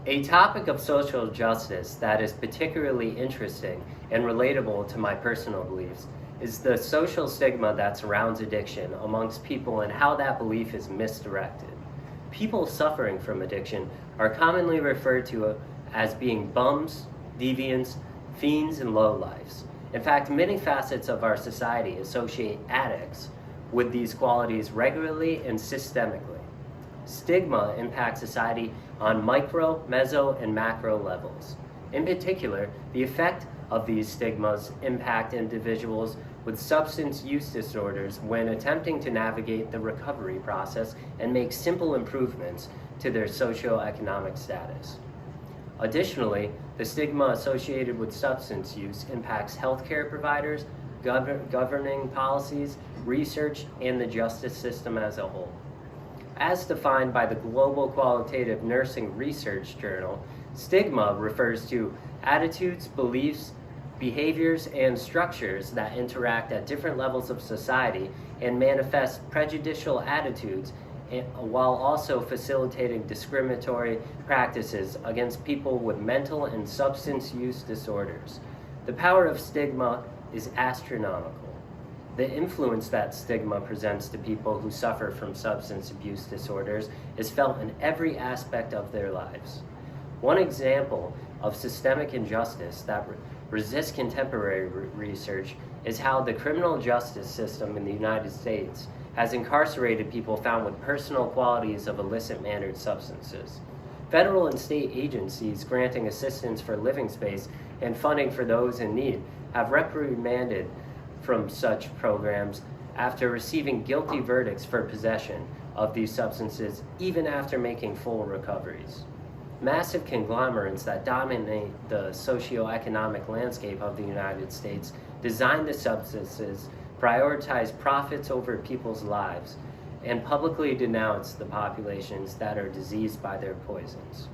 A topic of social justice that is particularly interesting and relatable to my personal beliefs is the social stigma that surrounds addiction amongst people and how that belief is misdirected. People suffering from addiction are commonly referred to as being bums, deviants, fiends, and lowlifes. In fact, many facets of our society associate addicts with these qualities regularly and systemically. Stigma impacts society on micro, meso, and macro levels. In particular, the effect of these stigmas impact individuals with substance use disorders when attempting to navigate the recovery process and make simple improvements to their socioeconomic status. Additionally, the stigma associated with substance use impacts healthcare providers, governing policies, research, and the justice system as a whole. As defined by the Global Qualitative Nursing Research Journal, stigma refers to attitudes, beliefs, behaviors, and structures that interact at different levels of society and manifest prejudicial attitudes while also facilitating discriminatory practices against people with mental and substance use disorders. The power of stigma is astronomical. The influence that stigma presents to people who suffer from substance abuse disorders is felt in every aspect of their lives. One example of systemic injustice that resists contemporary research is how the criminal justice system in the United States has incarcerated people found with personal qualities of illicit mannered substances. Federal and state agencies granting assistance for living space and funding for those in need have reprimanded from such programs after receiving guilty verdicts for possession of these substances, even after making full recoveries. Massive conglomerates that dominate the socioeconomic landscape of the United States design the substances, prioritize profits over people's lives, and publicly denounce the populations that are diseased by their poisons.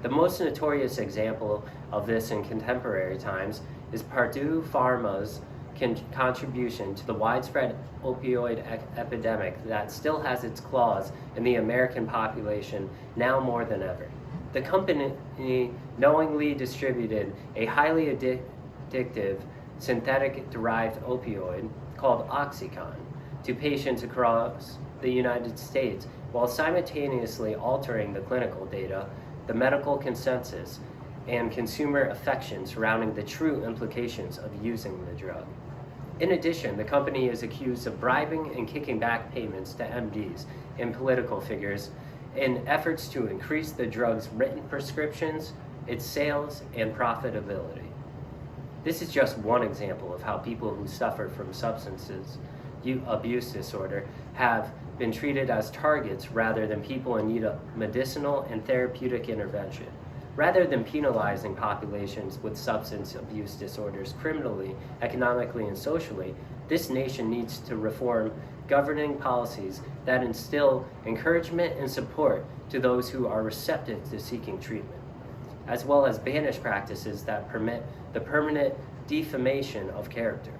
The most notorious example of this in contemporary times is Purdue Pharma's contribution to the widespread opioid epidemic that still has its claws in the American population now more than ever. The company knowingly distributed a highly addictive synthetic-derived opioid called Oxycontin to patients across the United States while simultaneously altering the clinical data, the medical consensus, and consumer affection surrounding the true implications of using the drug. In addition, the company is accused of bribing and kicking back payments to MDs and political figures in efforts to increase the drug's written prescriptions, its sales, and profitability. This is just one example of how people who suffer from substances abuse disorder have been treated as targets rather than people in need of medicinal and therapeutic intervention. Rather than penalizing populations with substance abuse disorders criminally, economically, and socially, this nation needs to reform governing policies that instill encouragement and support to those who are receptive to seeking treatment, as well as banish practices that permit the permanent defamation of character.